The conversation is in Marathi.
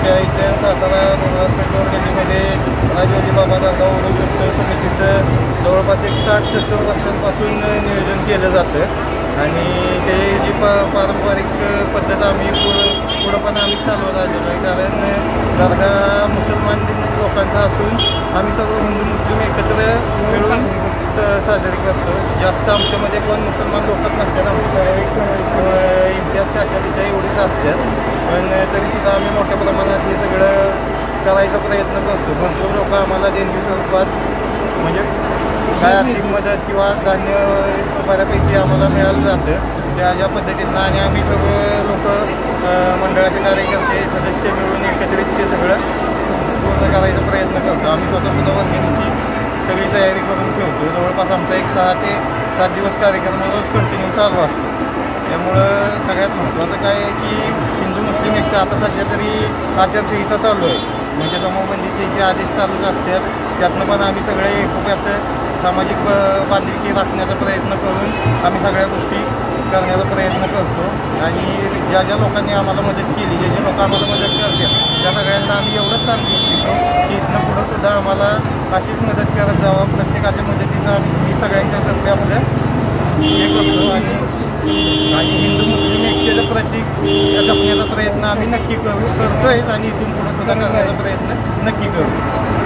आमच्या इथे सातारा पेट्रोल गल्लीमध्ये राजोजी बाबा दासगाव उत्सव समितीचं जवळपास एक 60-70 वर्षांपासून नियोजन केलं जातं आणि ते जी पारंपरिक पद्धत आम्ही पुढं पण आम्ही चालवत आलेलो आहे. कारण दर्गा मुसलमान लोकांचा असून आम्ही सर्व हिंदू मुस्लिम एकत्र मिळून साजरी करतो. जास्त आमच्यामध्ये कोण मुसलमान लोकच नसतात, आमच्या इम्तियाज चाचारीच्या एवढीच असतात. पण तरीसुद्धा आम्ही मोठ्या प्रमाणात हे सगळं करायचा प्रयत्न करतो. भरपूर लोक आम्हाला देणगी स्वरूपात म्हणजे काय आर्थिक मदत किंवा धान्य बऱ्यापैकी आम्हाला मिळालं जातं त्या पद्धतीनं. आणि आम्ही सर्व लोक मंडळाचे कार्यकर्ते सदस्य मिळून एकत्रित ते सगळं पूर्ण करायचा प्रयत्न करतो. आम्ही स्वतःसुद्धा वर्गणीची सगळी तयारी करून ठेवतो. जवळपास आमचा एक 6 ते 7 दिवस कार्यक्रम रोज कंटिन्यू चालू असतो. त्यामुळं सगळ्यात महत्त्वाचं काय आहे की हिंदू मुस्लिम एकता आता सध्या तरी आचारसंहिता चालू आहे, म्हणजे जमावबंदीचे जे आदेश चालूच असतात त्यातनं पण आम्ही सगळे एकोप्याचं सामाजिक बांधिलकी राखण्याचा प्रयत्न करून आम्ही सगळ्या गोष्टी करण्याचा प्रयत्न करतो. आणि ज्या ज्या लोकांनी आम्हाला मदत केली, जे जे लोक आम्हाला मदत करतात त्या सगळ्यांना आम्ही एवढंच सांगू इच्छितो की इथनं पुढंसुद्धा आम्हाला अशीच मदत करत जावं. प्रत्येकाच्या मदतीचं आम्ही सगळ्यांच्या तर्फे आपलं हे करतो आणि हिंदू मुस्लिम एकतेचं प्रतीक जपण्याचा प्रयत्न आम्ही नक्की करतोय आणि इथून पुढं सुद्धा करण्याचा प्रयत्न नक्की करू.